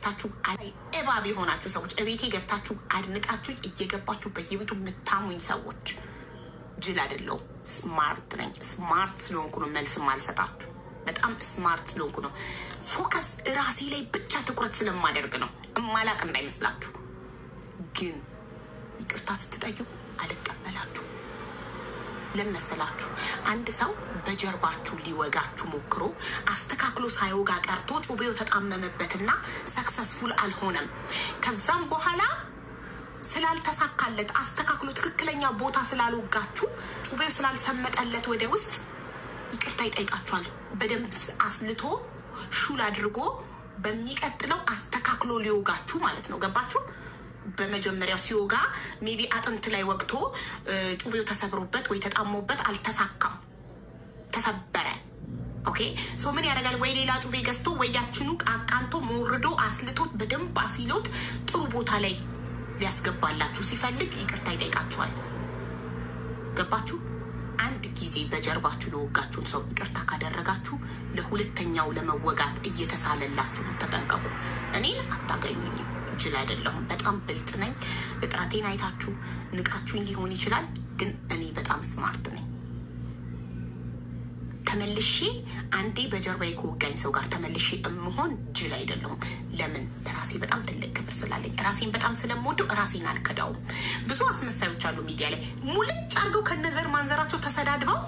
ገብታችሁ እባብ የሆናችሁ ሰዎች እቤቴ ገብታችሁ አድንቃችሁ እየገባችሁ በየቤቱ የምታሙኝ ሰዎች ጅል አይደለሁም። ስማርት ነኝ። ስማርት ስለሆንኩ ነው መልስ ማልሰጣችሁ። በጣም ስማርት ስለሆንኩ ነው። ፎከስ ራሴ ላይ ብቻ ትኩረት ስለማደርግ ነው። እማላቅ እንዳይመስላችሁ። ግን ይቅርታ ስትጠይቁ አልቀበላችሁ። ለመሰላችሁ አንድ ሰው በጀርባችሁ ሊወጋችሁ ሞክሮ አስተካክሎ ሳይወጋ ቀርቶ ጩቤው ተጣመመበትና ሰክሰስፉል አልሆነም። ከዛም በኋላ ስላልተሳካለት አስተካክሎ ትክክለኛ ቦታ ስላልወጋችሁ ጩቤው ስላልሰመጠለት ወደ ውስጥ ይቅርታ ይጠይቃችኋል። በደንብ አስልቶ ሹል አድርጎ በሚቀጥለው አስተካክሎ ሊወጋችሁ ማለት ነው። ገባችሁ? በመጀመሪያው ሲወጋ ሜቢ አጥንት ላይ ወቅቶ ጩቤው ተሰብሮበት ወይ ተጣሞበት አልተሳካም፣ ተሰበረ። ኦኬ ሶ ምን ያደርጋል? ወይ ሌላ ጩቤ ገዝቶ ወይ ያችኑ አቃንቶ ሞርዶ አስልቶት በደንብ አሲሎት ጥሩ ቦታ ላይ ሊያስገባላችሁ ሲፈልግ ይቅርታ ይጠይቃችኋል። ገባችሁ? አንድ ጊዜ በጀርባችሁ ለወጋችሁን ሰው ይቅርታ ካደረጋችሁ ለሁለተኛው ለመወጋት እየተሳለላችሁ ነው። ተጠንቀቁ። እኔን አታገኙኝም። ጅል አይደለሁም። በጣም ብልጥ ነኝ። እጥረቴን አይታችሁ ንቃችሁኝ ሊሆን ይችላል፣ ግን እኔ በጣም ስማርት ነኝ። ተመልሼ አንዴ በጀርባዬ ከወጋኝ ሰው ጋር ተመልሼ እምሆን ጅል አይደለሁም። ለምን? ለራሴ በጣም ትልቅ ክብር ስላለኝ፣ ራሴን በጣም ስለምወደው ራሴን አልከዳውም። ብዙ አስመሳዮች አሉ ሚዲያ ላይ ሙልጭ አድርገው ከነዘር ማንዘራቸው ተሰዳድበው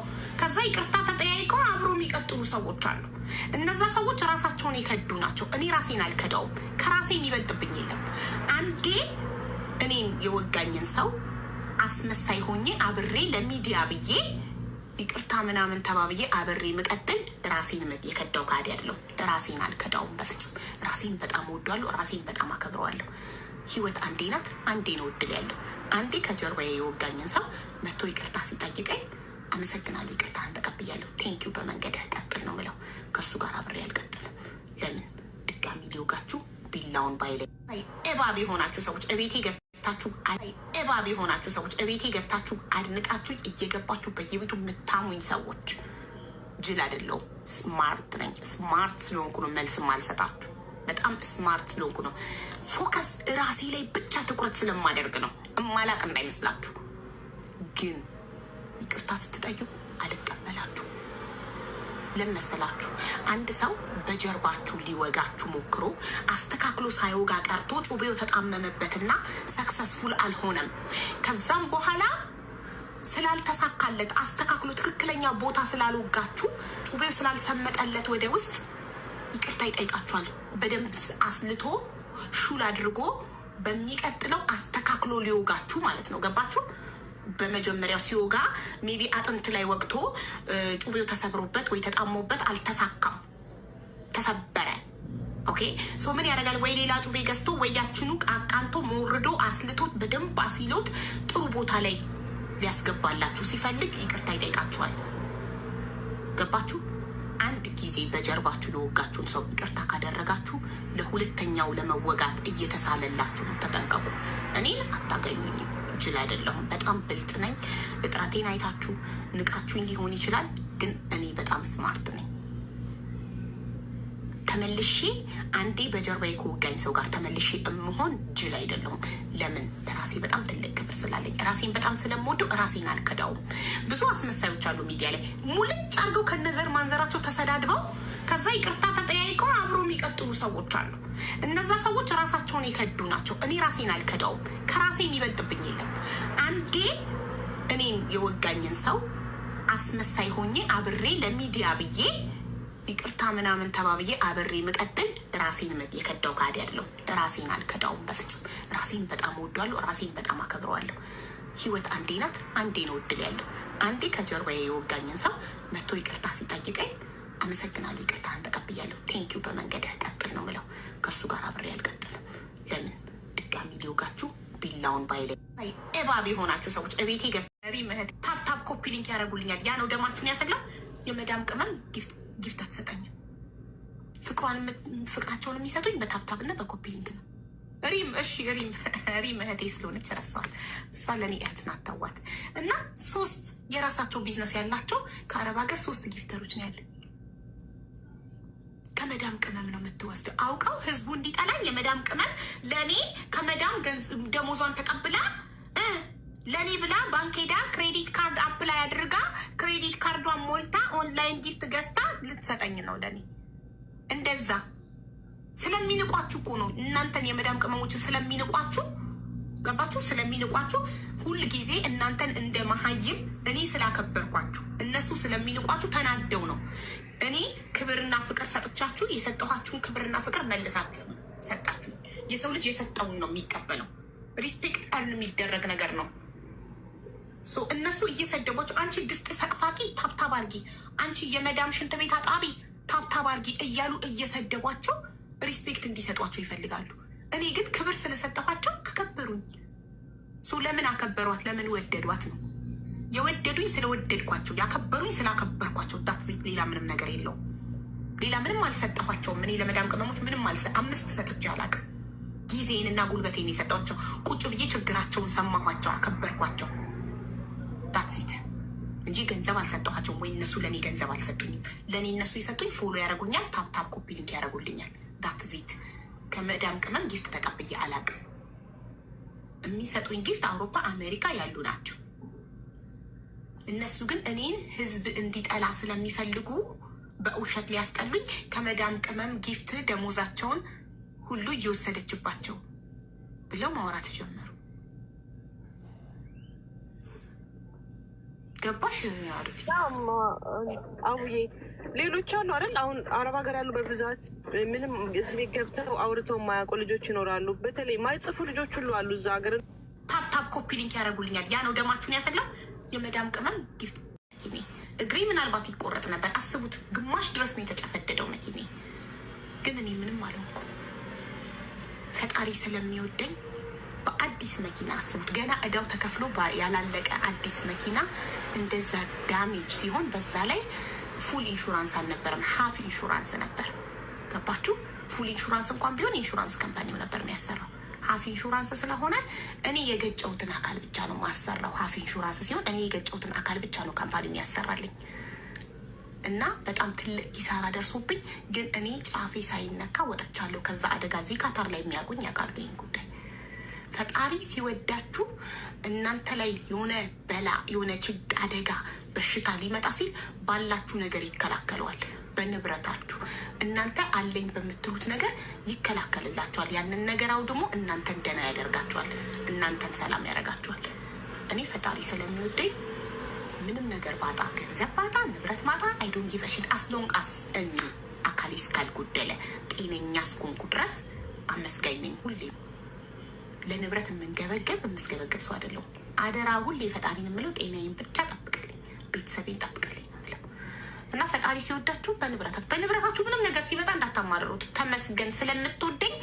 ከዛ ይቅርታ ተጠያይቀው አብሮ የሚቀጥሉ ሰዎች አሉ። እነዛ ሰዎች ራሳቸውን የከዱ ናቸው። እኔ ራሴን አልከዳውም። ከራሴ የሚበልጥብኝ የለም። አንዴ እኔን የወጋኝን ሰው አስመሳይ ሆኜ አብሬ ለሚዲያ ብዬ ይቅርታ ምናምን ተባብዬ አብሬ ምቀጥል ራሴን የከዳው ካዲ ያለው ራሴን አልከዳውም በፍጹም። ራሴን በጣም ወዷለሁ። ራሴን በጣም አከብረዋለሁ። ህይወት አንዴ ናት። አንዴ ነው እድል ያለው። አንዴ ከጀርባዬ የወጋኝን ሰው መጥቶ ይቅርታ ሲጠይቀኝ አመሰግናለሁ፣ ይቅርታህን ተቀብያለሁ፣ ቴንኪው፣ በመንገድህ ቀጥል ነው ምለው። ከእሱ ጋር አብሬ አልቀጥልም። ለምን? ድጋሚ ሊወጋችሁ ቢላውን ባይላይ እባብ የሆናችሁ ሰዎች እቤቴ ገብታችሁ እባብ የሆናችሁ ሰዎች እቤቴ ገብታችሁ አድንቃችሁ እየገባችሁ በየቤቱ የምታሙኝ ሰዎች ጅል አይደለሁም። ስማርት ነኝ። ስማርት ስለሆንኩ ነው መልስ ማልሰጣችሁ። በጣም ስማርት ስለሆንኩ ነው። ፎከስ ራሴ ላይ ብቻ ትኩረት ስለማደርግ ነው። እማላቅ እንዳይመስላችሁ። ግን ይቅርታ ስትጠይቁ አልቀበላችሁ። ለመሰላችሁ አንድ ሰው በጀርባችሁ ሊወጋችሁ ሞክሮ አስተካክሎ ሳይወጋ ቀርቶ ጩቤው ተጣመመበትና ሰክሰስፉል አልሆነም። ከዛም በኋላ ስላልተሳካለት አስተካክሎ ትክክለኛ ቦታ ስላልወጋችሁ ጩቤው ስላልሰመጠለት ወደ ውስጥ ይቅርታ ይጠይቃችኋል። በደንብ አስልቶ ሹል አድርጎ በሚቀጥለው አስተካክሎ ሊወጋችሁ ማለት ነው። ገባችሁ? በመጀመሪያው ሲወጋ ሜቢ አጥንት ላይ ወቅቶ ጩቤው ተሰብሮበት ወይ ተጣሞበት አልተሳካም፣ ተሰበረ። ኦኬ ሶ ምን ያደርጋል? ወይ ሌላ ጩቤ ገዝቶ ወይ ያችኑ አቃንቶ ሞርዶ አስልቶት በደንብ አሲሎት ጥሩ ቦታ ላይ ሊያስገባላችሁ ሲፈልግ ይቅርታ ይጠይቃችኋል። ገባችሁ? አንድ ጊዜ በጀርባችሁ ለወጋችሁን ሰው ይቅርታ ካደረጋችሁ ለሁለተኛው ለመወጋት እየተሳለላችሁ ነው። ተጠንቀቁ። እኔን አታገኙኝም። ጅል አይደለሁም። በጣም ብልጥ ነኝ። እጥረቴን አይታችሁ ንቃችሁኝ ሊሆን ይችላል፣ ግን እኔ በጣም ስማርት ነኝ። ተመልሼ አንዴ በጀርባዬ ከወጋኝ ሰው ጋር ተመልሼ እምሆን ጅል አይደለሁም። ለምን? ለራሴ በጣም ትልቅ ክብር ስላለኝ፣ ራሴን በጣም ስለምወደው ራሴን አልከዳውም። ብዙ አስመሳዮች አሉ ሚዲያ ላይ ሙልጭ አድርገው ከነዘር ማንዘራቸው ተሰዳድበው ከዛ ይቅርታ ተጠያይቀው አብሮ የሚቀጥሉ ሰዎች አሉ። እነዛ ሰዎች ራሳቸውን የከዱ ናቸው። እኔ ራሴን አልከዳውም። ከራሴ የሚበልጥብኝ የለም። አንዴ እኔን የወጋኝን ሰው አስመሳይ ሆኜ አብሬ ለሚዲያ ብዬ ይቅርታ ምናምን ተባብዬ አብሬ ምቀጥል ራሴን የከዳው ካዲ ያለው ራሴን አልከዳውም በፍጹም። ራሴን በጣም ወዷለሁ። ራሴን በጣም አከብረዋለሁ። ህይወት አንዴ ናት። አንዴ ነው እድል ያለው። አንዴ ከጀርባዬ የወጋኝን ሰው መጥቶ ይቅርታ ሲጠይቀኝ አመሰግናለሁ፣ ይቅርታህን ተቀብያለሁ፣ ቴንኪው፣ በመንገድህ ቀጥል ነው ምለው። ከእሱ ጋር አብሬ አልቀጥልም። ለምን? ድጋሚ ሊወጋችሁ ቢላውን ባይላይ እባብ የሆናችሁ ሰዎች እቤቴ ገሪ ምህት ታፕታፕ ኮፒ ሊንክ ያደረጉልኛል። ያ ነው ደማችሁን ያፈላው። የመዳም ቅመም ጊፍት አትሰጠኝም። ፍቅራቸውን የሚሰጡኝ በታፕታፕ እና በኮፒ ሊንክ ነው። ሪም እሺ፣ ሪም እህቴ ስለሆነች ረሳዋት። እሷ ለእኔ እህት ናት። ተዋት እና 3 የራሳቸው ቢዝነስ ያላቸው ከአረብ ሀገር 3 ጊፍተሮች ነው ያሉ። ከመዳም ቅመም ነው የምትወስደው። አውቀው ህዝቡ እንዲጠላኝ የመዳም ቅመም ለእኔ ከመዳም ደሞዟን ተቀብላ ለእኔ ብላ ባንክ ሄዳ ክሬዲት ካርድ አፕላይ አድርጋ ክሬዲት ካርዷን ሞልታ ኦንላይን ጊፍት ገዝታ ልትሰጠኝ ነው ለእኔ። እንደዛ ስለሚንቋችሁ እኮ ነው። እናንተን የመዳም ቅመሞችን ስለሚንቋችሁ፣ ገባችሁ? ስለሚንቋችሁ ሁል ጊዜ እናንተን እንደ መሀይም እኔ ስላከበርኳችሁ እነሱ ስለሚንቋችሁ ተናደው ነው። እኔ ክብርና ፍቅር ሰጥቻችሁ የሰጠኋችሁን ክብርና ፍቅር መልሳችሁ ሰጣችሁ። የሰው ልጅ የሰጠውን ነው የሚቀበለው። ሪስፔክት እርን የሚደረግ ነገር ነው። እነሱ እየሰደቧቸው አንቺ ድስጥ ፈቅፋቂ ታብታብ አርጊ፣ አንቺ የመዳም ሽንት ቤት አጣቢ ታብታብ አርጊ እያሉ እየሰደቧቸው ሪስፔክት እንዲሰጧቸው ይፈልጋሉ። እኔ ግን ክብር ስለሰጠኋቸው አከበሩኝ። ለምን አከበሯት? ለምን ወደዷት ነው። የወደዱኝ ስለወደድኳቸው፣ ያከበሩኝ ስላከበርኳቸው። ዳትዚት ሌላ ምንም ነገር የለውም። ሌላ ምንም አልሰጠኋቸውም። እኔ ለመዳም ቅመሞች ምንም 5 ሰጥቼ አላውቅም። ጊዜንና ጉልበቴን የሰጧቸው፣ ቁጭ ብዬ ችግራቸውን ሰማኋቸው፣ አከበርኳቸው። ዳትዚት እንጂ ገንዘብ አልሰጠኋቸውም። ወይ እነሱ ለእኔ ገንዘብ አልሰጡኝም። ለእኔ እነሱ የሰጡኝ ፎሎ ያደረጉኛል፣ ታፕታፕ ኮፒ ሊንክ ያደረጉልኛል። ዳትዚት ከመዳም ቅመም ጊፍት ተቀብዬ አላውቅም። የሚሰጡኝ ጊፍት አውሮፓ፣ አሜሪካ ያሉ ናቸው። እነሱ ግን እኔን ህዝብ እንዲጠላ ስለሚፈልጉ በውሸት ሊያስጠሉኝ ከመዳም ቅመም ጊፍት ደሞዛቸውን ሁሉ እየወሰደችባቸው ብለው ማውራት ጀመሩ። ገባሽ? አቡዬ ሌሎች አሉ አይደል? አሁን አረብ ሀገር ያሉ በብዛት ምንም እዚህ ቤት ገብተው አውርተው የማያውቁ ልጆች ይኖራሉ። በተለይ ማይጽፉ ልጆች ሁሉ አሉ እዛ ሀገር። ታፕታፕ ኮፒ ሊንክ ያደረጉልኛል። ያ ነው ደማችሁን ያፈላው። የመዳም ቅመም ጊፍት መኪኔ እግሬ ምናልባት ይቆረጥ ነበር። አስቡት፣ ግማሽ ድረስ ነው የተጨፈደደው መኪኔ። ግን እኔ ምንም አልሆንኩ። ፈጣሪ ስለሚወደኝ በአዲስ መኪና አስቡት፣ ገና እዳው ተከፍሎ ያላለቀ አዲስ መኪና እንደዛ ዳሜጅ ሲሆን፣ በዛ ላይ ፉል ኢንሹራንስ አልነበረም፣ ሀፍ ኢንሹራንስ ነበር። ገባችሁ? ፉል ኢንሹራንስ እንኳን ቢሆን ኢንሹራንስ ካምፓኒው ነበር የሚያሰራው። ሀፍ ኢንሹራንስ ስለሆነ እኔ የገጨውትን አካል ብቻ ነው ማሰራው። ሀፍ ኢንሹራንስ ሲሆን እኔ የገጨውትን አካል ብቻ ነው ካምፓኒ የሚያሰራልኝ። እና በጣም ትልቅ ኪሳራ ደርሶብኝ፣ ግን እኔ ጫፌ ሳይነካ ወጥቻለሁ ከዛ አደጋ። እዚህ ካታር ላይ የሚያውቁኝ ያውቃሉ ይህን ጉዳይ። ፈጣሪ ሲወዳችሁ እናንተ ላይ የሆነ በላ የሆነ አደጋ በሽታ ሊመጣ ሲል ባላችሁ ነገር ይከላከለዋል። በንብረታችሁ እናንተ አለኝ በምትሉት ነገር ይከላከልላችኋል። ያንን ነገር ደግሞ እናንተን ደህና ያደርጋችኋል፣ እናንተን ሰላም ያደርጋችኋል። እኔ ፈጣሪ ስለሚወደኝ ምንም ነገር ባጣ፣ ገንዘብ ባጣ፣ ንብረት ማጣ አይዶን ጊቨሽት አስሎንግ አስ እኔ አካሌ እስካልጎደለ ጤነኛ እስኮንኩ ድረስ አመስጋኝ ነኝ ሁሌም። ለንብረት የምስገበገብ ሰው አይደለሁም። አደራ ሁሌ ፈጣሪን የምለው ጤናዬን ብቻ ጠብቅልኝ፣ ቤተሰቤን ጠብቅልኝ ነው የምለው። እና ፈጣሪ ሲወዳችሁ በንብረታችሁ ምንም ነገር ሲመጣ እንዳታማርሩት። ተመስገን ስለምትወደኝ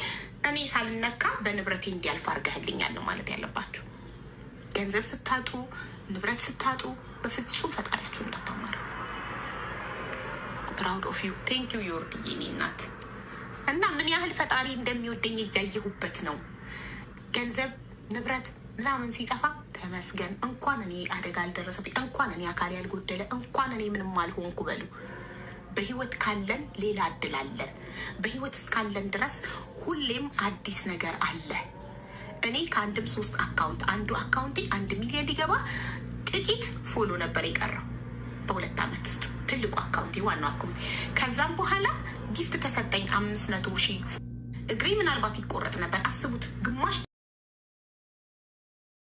እኔ ሳልነካ በንብረቴ እንዲያልፍ አድርገህልኛል ነው ማለት ያለባችሁ። ገንዘብ ስታጡ፣ ንብረት ስታጡ በፍጹም ፈጣሪያችሁ እንዳታማርሩ። ፕራውድ ኦፍ ዩ ቴንክ ዩ ዮርድዬ የኔ እናት። እና ምን ያህል ፈጣሪ እንደሚወደኝ እያየሁበት ነው። ገንዘብ ንብረት ምናምን ሲጠፋ ተመስገን፣ እንኳን እኔ አደጋ አልደረሰብኝ፣ እንኳን እኔ አካል ያልጎደለ፣ እንኳን እኔ ምንም አልሆንኩ በሉ። በህይወት ካለን ሌላ እድል አለን። በህይወት እስካለን ድረስ ሁሌም አዲስ ነገር አለ። እኔ ከአንድም 3 አካውንት አንዱ አካውንቴ 1 ሚሊዮን ሊገባ ጥቂት ፎሎ ነበር የቀረው በ2 ዓመት ውስጥ፣ ትልቁ አካውንቴ ዋናው አካውንቴ። ከዛም በኋላ ጊፍት ተሰጠኝ 500 ሺህ። እግሬ ምናልባት ይቆረጥ ነበር። አስቡት፣